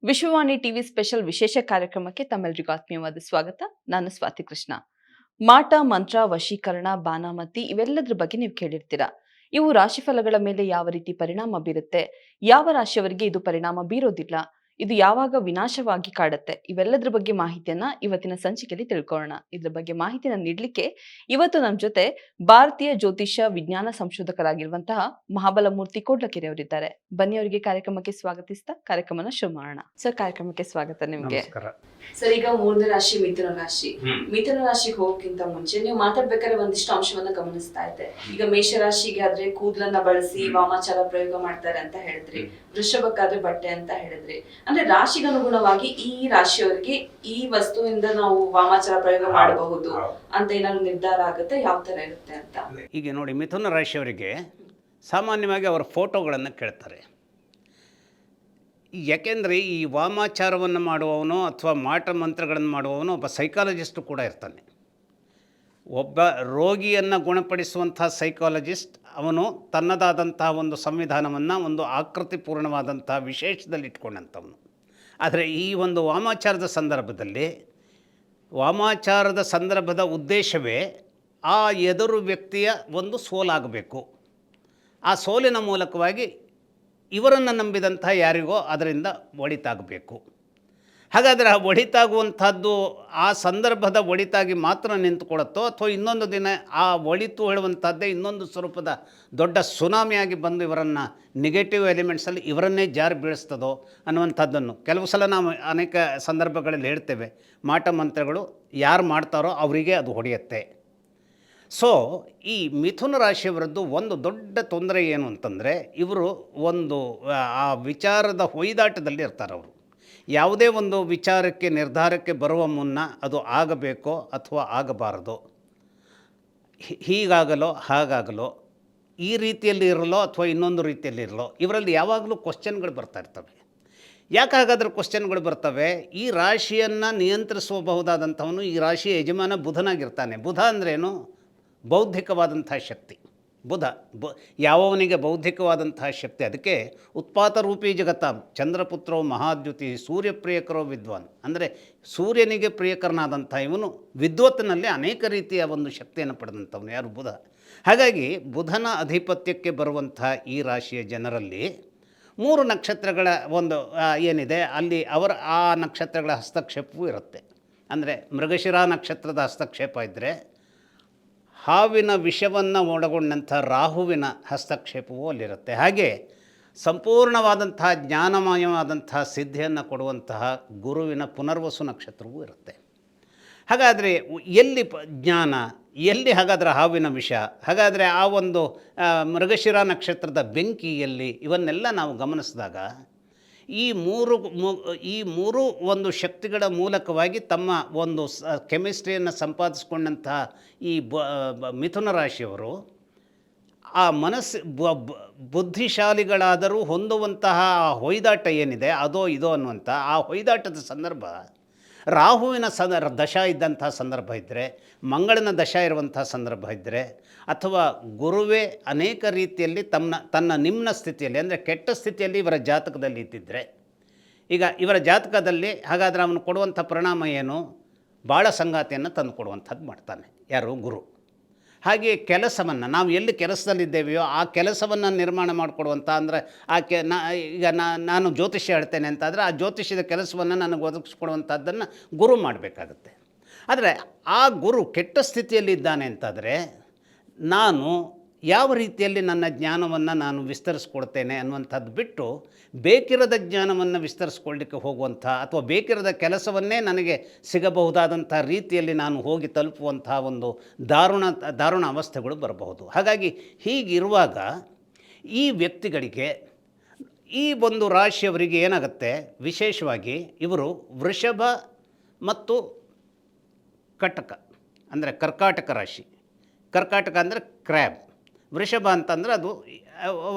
Vishwavani TV special ವಿಶೇಷ ಕಾರ್ಯಕ್ರಮಕ್ಕೆ ತಮ್ಮೆಲ್ಲರಿಗೂ ಆತ್ಮೀಯವಾದ ಸ್ವಾಗತ. ನಾನು ಸ್ವಾತಿ ಕೃಷ್ಣ. ಮಾಟ, ಮಂತ್ರ, ವಶೀಕರಣ, ಬಾನಾಮತಿ ಇವೆಲ್ಲದರ ಬಗ್ಗೆ ನೀವು ಕೇಳಿರ್ತೀರಾ. ಇವು ರಾಶಿಫಲಗಳ ಮೇಲೆ ಯಾವ ರೀತಿ ಪರಿಣಾಮ ಬೀರುತ್ತೆ, ಯಾವ ರಾಶಿಯವರಿಗೆ ಇದು ಪರಿಣಾಮ ಬೀರೋದಿಲ್ಲ, ಇದು ಯಾವಾಗ ವಿನಾಶವಾಗಿ ಕಾಡುತ್ತೆ, ಇವೆಲ್ಲದರ ಬಗ್ಗೆ ಮಾಹಿತಿಯನ್ನ ಇವತ್ತಿನ ಸಂಚಿಕೆಯಲ್ಲಿ ತಿಳ್ಕೊಳ್ಳೋಣ. ಇದ್ರ ಬಗ್ಗೆ ಮಾಹಿತಿನ ನೀಡಲಿಕ್ಕೆ ಇವತ್ತು ನಮ್ಮ ಜೊತೆ ಭಾರತೀಯ ಜ್ಯೋತಿಷ್ಯ ವಿಜ್ಞಾನ ಸಂಶೋಧಕರಾಗಿರುವಂತಹ ಮಹಾಬಲಮೂರ್ತಿ ಕೋಡ್ಲಕೆರೆ ಅವರಿದ್ದಾರೆ. ಬನ್ನಿ ಅವರಿಗೆ ಕಾರ್ಯಕ್ರಮಕ್ಕೆ ಸ್ವಾಗತಿಸ್ತಾ ಕಾರ್ಯಕ್ರಮನ ಶುರು ಮಾಡೋಣ. ಸರ್, ಕಾರ್ಯಕ್ರಮಕ್ಕೆ ಸ್ವಾಗತ ನಿಮ್ಗೆ. ಸರ್, ಈಗ 3ನೇ ರಾಶಿ ಮಿಥುನ ರಾಶಿ. ಮಿಥುನ ರಾಶಿಗೆ ಹೋಗೋಕ್ಕಿಂತ ಮುಂಚೆ ನೀವು ಮಾತಾಡ್ಬೇಕಾದ್ರೆ ಒಂದಿಷ್ಟು ಅಂಶವನ್ನ ಗಮನಿಸ್ತಾ ಇದ್ದೆ. ಈಗ ಮೇಷರಾಶಿಗೆ ಆದ್ರೆ ಕೂದಲನ್ನ ಬಳಸಿ ವಾಮಾಚಾರ ಪ್ರಯೋಗ ಮಾಡ್ತಾರೆ ಅಂತ ಹೇಳಿದ್ರಿ, ವೃಷಭಕ್ಕಾದ್ರೆ ಬಟ್ಟೆ ಅಂತ ಹೇಳಿದ್ರಿ. ಅಂದ್ರೆ ರಾಶಿಗನುಗುಣವಾಗಿ ಈ ರಾಶಿಯವರಿಗೆ ಈ ವಸ್ತುವಿಂದ ನಾವು ವಾಮಾಚಾರ ಪ್ರಯೋಗ ಮಾಡಬಹುದು ಅಂತ ಏನಾದ್ರು ನಿರ್ಧಾರ ಆಗುತ್ತೆ, ಯಾವ ತರ ಇರುತ್ತೆ ಅಂತ? ಈಗ ನೋಡಿ, ಮಿಥುನ ರಾಶಿಯವರಿಗೆ ಸಾಮಾನ್ಯವಾಗಿ ಅವರ ಫೋಟೋಗಳನ್ನು ಕೇಳ್ತಾರೆ. ಯಾಕೆಂದರೆ ಈ ವಾಮಾಚಾರವನ್ನು ಮಾಡುವವನು ಅಥವಾ ಮಾಟ ಮಂತ್ರಗಳನ್ನು ಮಾಡುವವನು ಒಬ್ಬ ಸೈಕಾಲಜಿಸ್ಟು ಕೂಡ ಇರ್ತಾನೆ. ಒಬ್ಬ ರೋಗಿಯನ್ನು ಗುಣಪಡಿಸುವಂಥ ಸೈಕಾಲಜಿಸ್ಟ್ ಅವನು ತನ್ನದಾದಂತಹ ಒಂದು ಸಂವಿಧಾನವನ್ನು ಒಂದು ಆಕೃತಿಪೂರ್ಣವಾದಂಥ ವಿಶೇಷದಲ್ಲಿ ಇಟ್ಕೊಂಡಂಥವನು. ಆದರೆ ಈ ಒಂದು ವಾಮಾಚಾರದ ಸಂದರ್ಭದ ಉದ್ದೇಶವೇ ಆ ಎದುರು ವ್ಯಕ್ತಿಯ ಒಂದು ಸೋಲಾಗಬೇಕು. ಆ ಸೋಲಿನ ಮೂಲಕವಾಗಿ ಇವರನ್ನು ನಂಬಿದಂಥ ಯಾರಿಗೋ ಅದರಿಂದ ಒಳಿತಾಗಬೇಕು. ಹಾಗಾದರೆ ಆ ಒಳಿತಾಗುವಂಥದ್ದು ಆ ಸಂದರ್ಭದ ಒಳಿತಾಗಿ ಮಾತ್ರ ನಿಂತುಕೊಳ್ಳುತ್ತೋ, ಅಥವಾ ಇನ್ನೊಂದು ದಿನ ಆ ಒಳಿತು ಹೇಳುವಂಥದ್ದೇ ಇನ್ನೊಂದು ಸ್ವರೂಪದ ದೊಡ್ಡ ಸುನಾಮಿಯಾಗಿ ಬಂದು ಇವರನ್ನು ನೆಗೆಟಿವ್ ಎಲಿಮೆಂಟ್ಸಲ್ಲಿ ಇವರನ್ನೇ ಜಾರಿ ಬೀಳಿಸ್ತದೋ ಅನ್ನುವಂಥದ್ದನ್ನು ಕೆಲವು ಸಲ ನಾವು ಅನೇಕ ಸಂದರ್ಭಗಳಲ್ಲಿ ಹೇಳ್ತೇವೆ. ಮಾಟ ಮಂತ್ರಗಳು ಯಾರು ಮಾಡ್ತಾರೋ ಅವರಿಗೆ ಅದು ಹೊಡೆಯುತ್ತೆ. ಸೊ ಈ ಮಿಥುನ ರಾಶಿಯವರದ್ದು ಒಂದು ದೊಡ್ಡ ತೊಂದರೆ ಏನು ಅಂತಂದರೆ, ಇವರು ಒಂದು ಆ ವಿಚಾರದ ಹೊಯ್ದಾಟದಲ್ಲಿ ಇರ್ತಾರೆ. ಅವರು ಯಾವುದೇ ಒಂದು ವಿಚಾರಕ್ಕೆ ನಿರ್ಧಾರಕ್ಕೆ ಬರುವ ಮುನ್ನ ಅದು ಆಗಬೇಕೋ ಅಥವಾ ಆಗಬಾರದೋ, ಹೀಗಾಗಲೋ ಹಾಗಾಗಲೋ, ಈ ರೀತಿಯಲ್ಲಿ ಇರಲೋ ಅಥವಾ ಇನ್ನೊಂದು ರೀತಿಯಲ್ಲಿ ಇರಲೋ, ಇವರಲ್ಲಿ ಯಾವಾಗಲೂ ಕ್ವಶ್ಚನ್ಗಳು ಬರ್ತಾ ಇರ್ತವೆ. ಯಾಕೆ ಹಾಗಾದರೆ ಕ್ವಶ್ಚನ್ಗಳು ಬರ್ತವೆ? ಈ ರಾಶಿಯನ್ನು ನಿಯಂತ್ರಿಸಬಹುದಾದಂಥವನು ಈ ರಾಶಿಯ ಯಜಮಾನ ಬುಧನಾಗಿರ್ತಾನೆ. ಬುಧ ಅಂದ್ರೇನು? ಬೌದ್ಧಿಕವಾದಂಥ ಶಕ್ತಿ. ಯಾವವನಿಗೆ ಬೌದ್ಧಿಕವಾದಂತಹ ಶಕ್ತಿ, ಅದಕ್ಕೆ ಉತ್ಪಾತರೂಪಿ ಜಗತ್ತ ಚಂದ್ರಪುತ್ರೋ ಮಹಾದ್ಯುತಿ ಸೂರ್ಯಪ್ರಿಯಕರೋ ವಿದ್ವಾನ್. ಅಂದರೆ ಸೂರ್ಯನಿಗೆ ಪ್ರಿಯಕರನಾದಂಥ ಇವನು ವಿದ್ವತ್ತಿನಲ್ಲಿ ಅನೇಕ ರೀತಿಯ ಒಂದು ಶಕ್ತಿಯನ್ನು ಪಡೆದಂಥವನು ಯಾರು? ಬುಧ. ಹಾಗಾಗಿ ಬುಧನ ಅಧಿಪತ್ಯಕ್ಕೆ ಬರುವಂಥ ಈ ರಾಶಿಯ ಜನರಲ್ಲಿ 3 ನಕ್ಷತ್ರಗಳ ಒಂದು ಏನಿದೆ ಅಲ್ಲಿ ಆ ನಕ್ಷತ್ರಗಳ ಹಸ್ತಕ್ಷೇಪವೂ ಇರುತ್ತೆ. ಅಂದರೆ ಮೃಗಶಿರ ನಕ್ಷತ್ರದ ಹಸ್ತಕ್ಷೇಪ ಇದ್ದರೆ, ಹಾವಿನ ವಿಷವನ್ನು ಒಳಗೊಂಡಂಥ ರಾಹುವಿನ ಹಸ್ತಕ್ಷೇಪವೂ ಅಲ್ಲಿರುತ್ತೆ. ಹಾಗೆ ಸಂಪೂರ್ಣವಾದಂತಹ ಜ್ಞಾನಮಯವಾದಂತಹ ಸಿದ್ಧಿಯನ್ನು ಕೊಡುವಂತಹ ಗುರುವಿನ ಪುನರ್ವಸು ನಕ್ಷತ್ರವೂ ಇರುತ್ತೆ. ಹಾಗಾದರೆ ಎಲ್ಲಿ ಜ್ಞಾನ, ಎಲ್ಲಿ ಹಾಗಾದರೆ ಹಾವಿನ ವಿಷ, ಹಾಗಾದರೆ ಆ ಒಂದು ಮೃಗಶಿರ ನಕ್ಷತ್ರದ ಬೆಂಕಿಯಲ್ಲಿ, ಇವನ್ನೆಲ್ಲ ನಾವು ಗಮನಿಸಿದಾಗ ಈ ಮೂರು ಒಂದು ಶಕ್ತಿಗಳ ಮೂಲಕವಾಗಿ ತಮ್ಮ ಒಂದು ಕೆಮಿಸ್ಟ್ರಿಯನ್ನು ಸಂಪಾದಿಸಿಕೊಂಡಂತಹ ಈ ಮಿಥುನ ರಾಶಿಯವರು ಆ ಬುದ್ಧಿಶಾಲಿಗಳಾದರೂ ಹೊಂದುವಂತಹ ಹೊಯ್ದಾಟ ಏನಿದೆ, ಅದೋ ಇದೋ ಅನ್ನುವಂಥ ಆ ಹೊಯ್ದಾಟದ ಸಂದರ್ಭ ರಾಹುವಿನ ದಶಾ ಇದ್ದಂಥ ಸಂದರ್ಭ ಇದ್ದರೆ, ಮಂಗಳನ ದಶಾ ಇರುವಂಥ ಸಂದರ್ಭ ಇದ್ದರೆ, ಅಥವಾ ಗುರುವೇ ಅನೇಕ ರೀತಿಯಲ್ಲಿ ತನ್ನ ನಿಮ್ನ ಸ್ಥಿತಿಯಲ್ಲಿ, ಅಂದರೆ ಕೆಟ್ಟ ಸ್ಥಿತಿಯಲ್ಲಿ ಇವರ ಜಾತಕದಲ್ಲಿ ಇದ್ದಿದ್ದರೆ, ಈಗ ಇವರ ಜಾತಕದಲ್ಲಿ ಹಾಗಾದರೆ ಅವನು ಕೊಡುವಂಥ ಪರಿಣಾಮ ಏನು? ಭಾಳ ಸಂಗಾತಿಯನ್ನು ತಂದು ಕೊಡುವಂಥದ್ದು ಮಾಡ್ತಾನೆ. ಯಾರು? ಗುರು. ಹಾಗೆಯೇ ಕೆಲಸವನ್ನು ನಾವು ಎಲ್ಲಿ ಕೆಲಸದಲ್ಲಿದ್ದೇವೆಯೋ ಆ ಕೆಲಸವನ್ನು ನಿರ್ಮಾಣ ಮಾಡಿಕೊಡುವಂಥ, ಅಂದರೆ ನಾನು ಜ್ಯೋತಿಷ್ಯ ಹೇಳ್ತೇನೆ ಅಂತಾದರೆ ಆ ಜ್ಯೋತಿಷ್ಯದ ಕೆಲಸವನ್ನು ನನಗೆ ಒದಗಿಸ್ಕೊಡುವಂಥದ್ದನ್ನು ಗುರು ಮಾಡಬೇಕಾಗುತ್ತೆ. ಆದರೆ ಆ ಗುರು ಕೆಟ್ಟ ಸ್ಥಿತಿಯಲ್ಲಿ ಇದ್ದಾನೆ ಅಂತಾದರೆ ನಾನು ಯಾವ ರೀತಿಯಲ್ಲಿ ನನ್ನ ಜ್ಞಾನವನ್ನು ನಾನು ವಿಸ್ತರಿಸ್ಕೊಡ್ತೇನೆ ಅನ್ನುವಂಥದ್ದು ಬಿಟ್ಟು ಬೇಕಿರದ ಜ್ಞಾನವನ್ನು ವಿಸ್ತರಿಸ್ಕೊಳ್ಳಿಕ್ಕೆ ಹೋಗುವಂಥ, ಅಥವಾ ಬೇಕಿರದ ಕೆಲಸವನ್ನೇ ನನಗೆ ಸಿಗಬಹುದಾದಂಥ ರೀತಿಯಲ್ಲಿ ನಾನು ಹೋಗಿ ತಲುಪುವಂಥ ಒಂದು ದಾರುಣ ಅವಸ್ಥೆಗಳು ಬರಬಹುದು. ಹಾಗಾಗಿ ಹೀಗಿರುವಾಗ ಈ ವ್ಯಕ್ತಿಗಳಿಗೆ, ಈ ಒಂದು ರಾಶಿಯವರಿಗೆ ಏನಾಗುತ್ತೆ, ವಿಶೇಷವಾಗಿ ಇವರು ವೃಷಭ ಮತ್ತು ಕಟಕ ಅಂದರೆ ಕರ್ಕಾಟಕ ರಾಶಿ. ಕರ್ಕಾಟಕ ಅಂದರೆ ಕ್ರ್ಯಾಬ್, ವೃಷಭ ಅಂತಂದರೆ ಅದು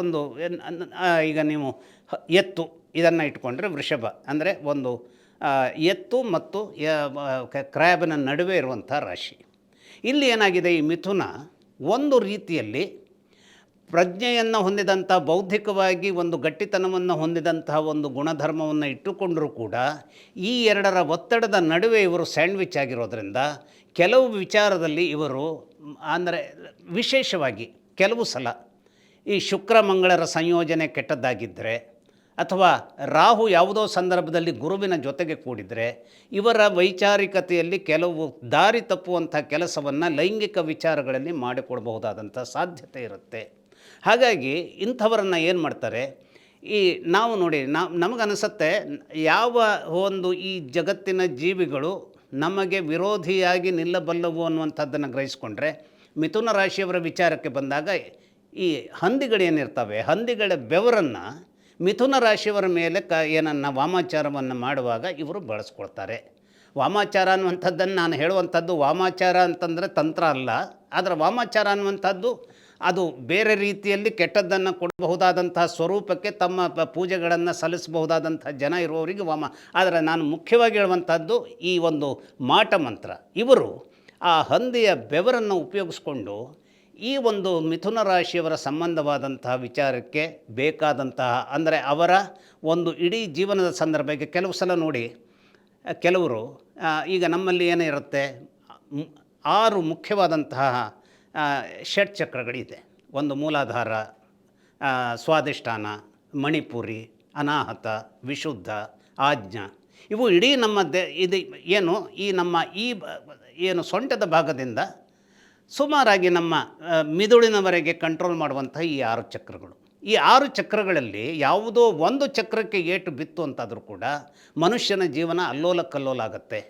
ಒಂದು ಈಗ ನೀವು ಎತ್ತು ಇದನ್ನು ಇಟ್ಕೊಂಡ್ರೆ ವೃಷಭ ಅಂದರೆ ಒಂದು ಎತ್ತು ಮತ್ತು ಕ್ರ್ಯಾಬಿನ ನಡುವೆ ಇರುವಂಥ ರಾಶಿ. ಇಲ್ಲಿ ಏನಾಗಿದೆ, ಈ ಮಿಥುನ ಒಂದು ರೀತಿಯಲ್ಲಿ ಪ್ರಜ್ಞೆಯನ್ನು ಹೊಂದಿದಂಥ ಬೌದ್ಧಿಕವಾಗಿ ಒಂದು ಗಟ್ಟಿತನವನ್ನು ಹೊಂದಿದಂತಹ ಒಂದು ಗುಣಧರ್ಮವನ್ನು ಇಟ್ಟುಕೊಂಡರೂ ಕೂಡ ಈ ಎರಡರ ಒತ್ತಡದ ನಡುವೆ ಇವರು ಸ್ಯಾಂಡ್ವಿಚ್ ಆಗಿರೋದ್ರಿಂದ ಕೆಲವು ವಿಚಾರದಲ್ಲಿ ಇವರು ಅಂದರೆ ವಿಶೇಷವಾಗಿ ಕೆಲವು ಸಲ ಈ ಶುಕ್ರ ಮಂಗಳರ ಸಂಯೋಜನೆ ಕೆಟ್ಟದ್ದಾಗಿದ್ದರೆ ಅಥವಾ ರಾಹು ಯಾವುದೋ ಸಂದರ್ಭದಲ್ಲಿ ಗುರುವಿನ ಜೊತೆಗೆ ಕೂಡಿದರೆ ಇವರ ವೈಚಾರಿಕತೆಯಲ್ಲಿ ಕೆಲವು ದಾರಿ ತಪ್ಪುವಂಥ ಕೆಲಸವನ್ನು ಲೈಂಗಿಕ ವಿಚಾರಗಳಲ್ಲಿ ಮಾಡಿಕೊಡ್ಬಹುದಾದಂಥ ಸಾಧ್ಯತೆ ಇರುತ್ತೆ. ಹಾಗಾಗಿ ಇಂಥವರನ್ನು ಏನು ಮಾಡ್ತಾರೆ, ಈ ನಾವು ನೋಡಿ ನಮಗನಿಸುತ್ತೆ ಯಾವ ಒಂದು ಈ ಜಗತ್ತಿನ ಜೀವಿಗಳು ನಮಗೆ ವಿರೋಧಿಯಾಗಿ ನಿಲ್ಲಬಲ್ಲವು ಅನ್ನುವಂಥದ್ದನ್ನು ಗ್ರಹಿಸ್ಕೊಂಡ್ರೆ, ಮಿಥುನ ರಾಶಿಯವರ ವಿಚಾರಕ್ಕೆ ಬಂದಾಗ ಈ ಹಂದಿಗಳೇನಿರ್ತವೆ, ಹಂದಿಗಳ ಬೆವರನ್ನು ಮಿಥುನ ರಾಶಿಯವರ ಮೇಲೆ ಏನನ್ನು ವಾಮಾಚಾರವನ್ನು ಮಾಡುವಾಗ ಇವರು ಬಳಸ್ಕೊಳ್ತಾರೆ. ವಾಮಾಚಾರ ಅನ್ನುವಂಥದ್ದನ್ನು ನಾನು ಹೇಳುವಂಥದ್ದು, ವಾಮಾಚಾರ ಅಂತಂದರೆ ತಂತ್ರ ಅಲ್ಲ, ಆದರೆ ವಾಮಾಚಾರ ಅನ್ನುವಂಥದ್ದು ಅದು ಬೇರೆ ರೀತಿಯಲ್ಲಿ ಕೆಟ್ಟದ್ದನ್ನು ಕೊಡಬಹುದಾದಂತಹ ಸ್ವರೂಪಕ್ಕೆ ತಮ್ಮ ಪೂಜೆಗಳನ್ನು ಸಲ್ಲಿಸಬಹುದಾದಂಥ ಜನ ಇರುವವರಿಗೆ ಆದರೆ ನಾನು ಮುಖ್ಯವಾಗಿ ಹೇಳುವಂಥದ್ದು ಈ ಒಂದು ಮಾಟ ಮಂತ್ರ. ಇವರು ಆ ಹಂದಿಯ ಬೆವರನ್ನು ಉಪಯೋಗಿಸ್ಕೊಂಡು ಈ ಒಂದು ಮಿಥುನ ರಾಶಿಯವರ ಸಂಬಂಧವಾದಂತಹ ವಿಚಾರಕ್ಕೆ ಬೇಕಾದಂತಹ, ಅಂದರೆ ಅವರ ಒಂದು ಇಡೀ ಜೀವನದ ಸಂದರ್ಭ, ಈಗ ಕೆಲವು ಸಲ ನೋಡಿ ಕೆಲವರು ಈಗ ನಮ್ಮಲ್ಲಿ ಏನಿರುತ್ತೆ 6 ಮುಖ್ಯವಾದಂತಹ ಷಟ್ಚಕ್ರಗಳಿದೆ. ಒಂದು ಮೂಲಾಧಾರ, ಸ್ವಾಧಿಷ್ಠಾನ, ಮಣಿಪುರಿ, ಅನಾಹತ, ವಿಶುದ್ಧ, ಆಜ್ಞಾ. ಇವು ಇಡೀ ನಮ್ಮ ಇದು ಏನು ಈ ನಮ್ಮ ಏನು ಸೊಂಟದ ಭಾಗದಿಂದ ಸುಮಾರಾಗಿ ನಮ್ಮ ಮಿದುಳಿನವರೆಗೆ ಕಂಟ್ರೋಲ್ ಮಾಡುವಂಥ ಈ 6 ಚಕ್ರಗಳು. ಈ 6 ಚಕ್ರಗಳಲ್ಲಿ ಯಾವುದೋ ಒಂದು ಚಕ್ರಕ್ಕೆ ಏಟು ಬಿತ್ತು ಅಂತಾದರೂ ಕೂಡ ಮನುಷ್ಯನ ಜೀವನ ಅಲ್ಲೋಲ ಕಲ್ಲೋಲ ಆಗುತ್ತೆ.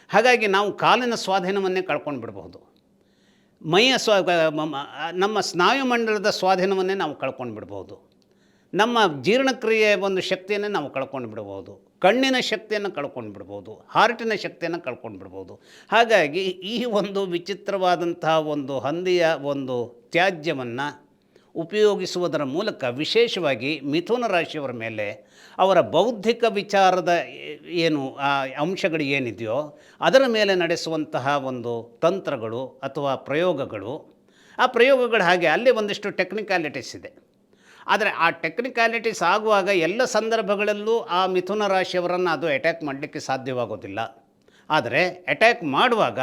ಹಾಗಾಗಿ ನಾವು ಕಾಲಿನ ಸ್ವಾಧೀನವನ್ನೇ ಕಳ್ಕೊಂಡು ಬಿಡಬಹುದು, ಮೈಯ ನಮ್ಮ ಸ್ನಾಯುಮಂಡಲದ ಸ್ವಾಧೀನವನ್ನೇ ನಾವು ಕಳ್ಕೊಂಡು ಬಿಡ್ಬೋದು, ನಮ್ಮ ಜೀರ್ಣಕ್ರಿಯೆಯ ಒಂದು ಶಕ್ತಿಯನ್ನೇ ನಾವು ಕಳ್ಕೊಂಡು ಬಿಡ್ಬೋದು, ಕಣ್ಣಿನ ಶಕ್ತಿಯನ್ನು ಕಳ್ಕೊಂಡು ಬಿಡ್ಬೋದು, ಹಾರ್ಟಿನ ಶಕ್ತಿಯನ್ನು ಕಳ್ಕೊಂಡು ಬಿಡ್ಬೋದು. ಹಾಗಾಗಿ ಈ ಒಂದು ವಿಚಿತ್ರವಾದಂತಹ ಒಂದು ಹಂದಿಯ ಒಂದು ತ್ಯಾಜ್ಯವನ್ನು ಉಪಯೋಗಿಸುವುದರ ಮೂಲಕ ವಿಶೇಷವಾಗಿ ಮಿಥುನ ರಾಶಿಯವರ ಮೇಲೆ ಅವರ ಬೌದ್ಧಿಕ ವಿಚಾರದ ಏನು ಅಂಶಗಳು ಏನಿದೆಯೋ ಅದರ ಮೇಲೆ ನಡೆಸುವಂತಹ ಒಂದು ತಂತ್ರಗಳು ಅಥವಾ ಪ್ರಯೋಗಗಳು, ಆ ಪ್ರಯೋಗಗಳು ಹಾಗೆ ಅಲ್ಲಿ ಒಂದಿಷ್ಟು ಟೆಕ್ನಿಕ್ಯಾಲಿಟೀಸ್ ಇದೆ. ಆದರೆ ಆ ಟೆಕ್ನಿಕ್ಯಾಲಿಟೀಸ್ ಆಗುವಾಗ ಎಲ್ಲ ಸಂದರ್ಭಗಳಲ್ಲೂ ಆ ಮಿಥುನ ರಾಶಿಯವರನ್ನು ಅದು ಅಟ್ಯಾಕ್ ಮಾಡಲಿಕ್ಕೆ ಸಾಧ್ಯವಾಗೋದಿಲ್ಲ. ಆದರೆ ಅಟ್ಯಾಕ್ ಮಾಡುವಾಗ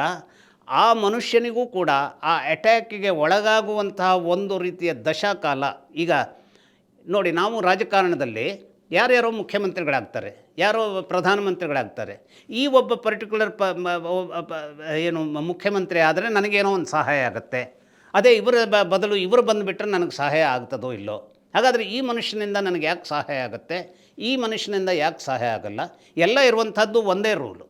ಆ ಮನುಷ್ಯನಿಗೂ ಕೂಡ ಆ ಅಟ್ಯಾಕಿಗೆ ಒಳಗಾಗುವಂತಹ ಒಂದು ರೀತಿಯ ದಶಾಕಾಲ. ಈಗ ನೋಡಿ, ನಾವು ರಾಜಕಾರಣದಲ್ಲಿ ಯಾರ್ಯಾರೋ ಮುಖ್ಯಮಂತ್ರಿಗಳಾಗ್ತಾರೆ, ಯಾರೋ ಪ್ರಧಾನಮಂತ್ರಿಗಳಾಗ್ತಾರೆ. ಈ ಒಬ್ಬ ಪರ್ಟಿಕ್ಯುಲರ್ ಏನು ಮುಖ್ಯಮಂತ್ರಿ ಆದರೆ ನನಗೇನೋ ಒಂದು ಸಹಾಯ ಆಗುತ್ತೆ, ಅದೇ ಇವರ ಬದಲು ಇವರು ಬಂದುಬಿಟ್ರೆ ನನಗೆ ಸಹಾಯ ಆಗ್ತದೋ ಇಲ್ಲೋ. ಹಾಗಾದರೆ ಈ ಮನುಷ್ಯನಿಂದ ನನಗೆ ಯಾಕೆ ಸಹಾಯ ಆಗುತ್ತೆ, ಈ ಮನುಷ್ಯನಿಂದ ಯಾಕೆ ಸಹಾಯ ಆಗಲ್ಲ? ಎಲ್ಲ ಇರುವಂಥದ್ದು ಒಂದೇ ರೂಲು.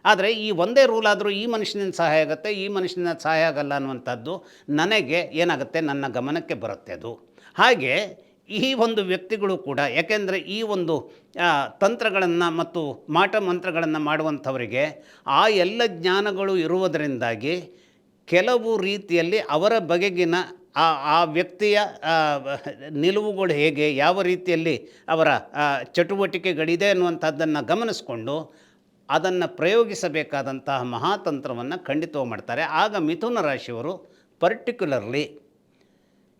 ಆದರೆ ಈ ಒಂದೇ ರೂಲ್ ಆದರೂ ಈ ಮನುಷ್ಯನಿಂದ ಸಹಾಯ ಆಗುತ್ತೆ, ಈ ಮನುಷ್ಯನಿಂದ ಸಹಾಯ ಆಗಲ್ಲ ಅನ್ನುವಂಥದ್ದು ನನಗೆ ಏನಾಗುತ್ತೆ, ನನ್ನ ಗಮನಕ್ಕೆ ಬರುತ್ತೆ ಅದು. ಹಾಗೆ ಈ ಒಂದು ವ್ಯಕ್ತಿಗಳು ಕೂಡ, ಯಾಕೆಂದರೆ ಈ ಒಂದು ತಂತ್ರಗಳನ್ನು ಮತ್ತು ಮಾಟ ಮಂತ್ರಗಳನ್ನು ಮಾಡುವಂಥವರಿಗೆ ಆ ಎಲ್ಲ ಜ್ಞಾನಗಳು ಇರುವುದರಿಂದಾಗಿ ಕೆಲವು ರೀತಿಯಲ್ಲಿ ಅವರ ಬಗೆಗಿನ ಆ ವ್ಯಕ್ತಿಯ ನಿಲುವುಗಳು ಹೇಗೆ, ಯಾವ ರೀತಿಯಲ್ಲಿ ಅವರ ಚಟುವಟಿಕೆಗಳಿದೆ ಅನ್ನುವಂಥದ್ದನ್ನು ಗಮನಿಸ್ಕೊಂಡು ಅದನ್ನು ಪ್ರಯೋಗಿಸಬೇಕಾದಂತಹ ಮಹಾತಂತ್ರವನ್ನು ಖಂಡಿತವಾಗಿ ಮಾಡ್ತಾರೆ. ಆಗ ಮಿಥುನ ರಾಶಿಯವರು ಪರ್ಟಿಕ್ಯುಲರ್ಲಿ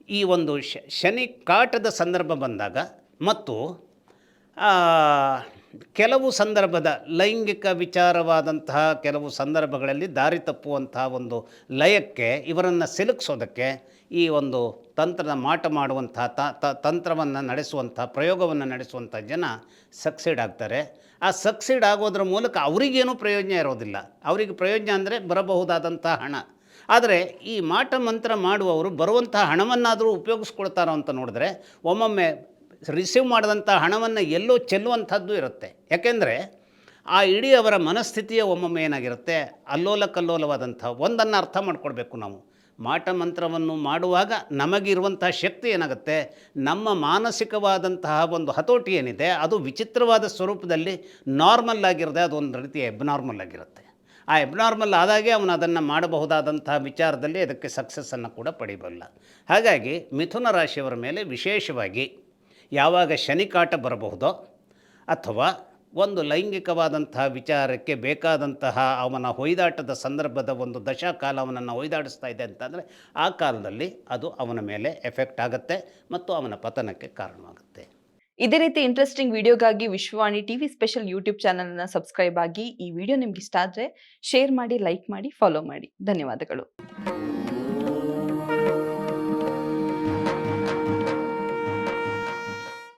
ಈ ಒಂದು ಶನಿ ಕಾಟದ ಸಂದರ್ಭ ಬಂದಾಗ ಮತ್ತು ಕೆಲವು ಸಂದರ್ಭದ ಲೈಂಗಿಕ ವಿಚಾರವಾದಂತಹ ಕೆಲವು ಸಂದರ್ಭಗಳಲ್ಲಿ ದಾರಿ ತಪ್ಪುವಂತಹ ಒಂದು ಲಯಕ್ಕೆ ಇವರನ್ನು ಸಿಲುಕಿಸೋದಕ್ಕೆ ಈ ಒಂದು ತಂತ್ರದ ಮಾಟ ಮಾಡುವಂತಹ ತಂತ್ರವನ್ನು ನಡೆಸುವಂಥ ಪ್ರಯೋಗವನ್ನು ನಡೆಸುವಂಥ ಜನ ಸಕ್ಸೀಡ್ ಆಗ್ತಾರೆ. ಆ ಸಕ್ಸೀಡ್ ಆಗೋದ್ರ ಮೂಲಕ ಅವರಿಗೇನೂ ಪ್ರಯೋಜನ ಇರೋದಿಲ್ಲ. ಅವರಿಗೆ ಪ್ರಯೋಜನ ಅಂದರೆ ಬರಬಹುದಾದಂಥ ಹಣ. ಆದರೆ ಈ ಮಾಟ ಮಂತ್ರ ಮಾಡುವವರು ಬರುವಂಥ ಹಣವನ್ನಾದರೂ ಉಪಯೋಗಿಸ್ಕೊಳ್ತಾರೋ ಅಂತ ನೋಡಿದ್ರೆ ಒಮ್ಮೊಮ್ಮೆ ರಿಸೀವ್ ಮಾಡಿದಂಥ ಹಣವನ್ನು ಎಲ್ಲೋ ಚೆಲ್ಲುವಂಥದ್ದು ಇರುತ್ತೆ. ಯಾಕೆಂದರೆ ಆ ಇಡೀ ಅವರ ಮನಸ್ಥಿತಿಯ ಒಮ್ಮೊಮ್ಮೆ ಏನಾಗಿರುತ್ತೆ, ಅಲ್ಲೋಲ ಕಲ್ಲೋಲವಾದಂಥ ಒಂದನ್ನು ಅರ್ಥ ಮಾಡ್ಕೊಳ್ಬೇಕು ನಾವು. ಮಾಟ ಮಂತ್ರವನ್ನು ಮಾಡುವಾಗ ನಮಗಿರುವಂಥ ಶಕ್ತಿ ಏನಾಗುತ್ತೆ, ನಮ್ಮ ಮಾನಸಿಕವಾದಂತಹ ಒಂದು ಹತೋಟಿ ಏನಿದೆ ಅದು ವಿಚಿತ್ರವಾದ ಸ್ವರೂಪದಲ್ಲಿ ನಾರ್ಮಲ್ ಆಗಿರದೆ ಅದೊಂದು ರೀತಿ ಎಬ್ನಾರ್ಮಲ್ ಆಗಿರುತ್ತೆ. ಆ ಎಬ್ನಾರ್ಮಲ್ ಆದಾಗೆ ಅವನು ಅದನ್ನು ಮಾಡಬಹುದಾದಂತಹ ವಿಚಾರದಲ್ಲಿ ಅದಕ್ಕೆ ಸಕ್ಸಸ್ಸನ್ನು ಕೂಡ ಪಡಿಬಲ್ಲ. ಹಾಗಾಗಿ ಮಿಥುನ ರಾಶಿಯವರ ಮೇಲೆ ವಿಶೇಷವಾಗಿ ಯಾವಾಗ ಶನಿಕಾಟ ಬರಬಹುದೋ ಅಥವಾ ಒಂದು ಲೈಂಗಿಕವಾದಂತಹ ವಿಚಾರಕ್ಕೆ ಬೇಕಾದಂತಹ ಅವನ ಹೊಯ್ದಾಟದ ಸಂದರ್ಭದ ಒಂದು ದಶಾಕಾಲ ಅವನನ್ನು ಹೊಯ್ದಾಡಿಸ್ತಾ ಇದೆ ಅಂತಂದರೆ ಆ ಕಾಲದಲ್ಲಿ ಅದು ಅವನ ಮೇಲೆ ಎಫೆಕ್ಟ್ ಆಗುತ್ತೆ ಮತ್ತು ಅವನ ಪತನಕ್ಕೆ ಕಾರಣವಾಗುತ್ತೆ. ಇದೇ ರೀತಿ ಇಂಟ್ರೆಸ್ಟಿಂಗ್ ವಿಡಿಯೋಗಾಗಿ Vishwavani TV special YouTube channel ಅನ್ನ ಸಬ್ಸ್ಕ್ರೈಬ್ ಆಗಿ. ಈ ವಿಡಿಯೋ ನಿಮ್ಗೆ ಇಷ್ಟ ಆದ್ರೆ ಶೇರ್ ಮಾಡಿ, ಲೈಕ್ ಮಾಡಿ, ಫಾಲೋ ಮಾಡಿ. ಧನ್ಯವಾದಗಳು.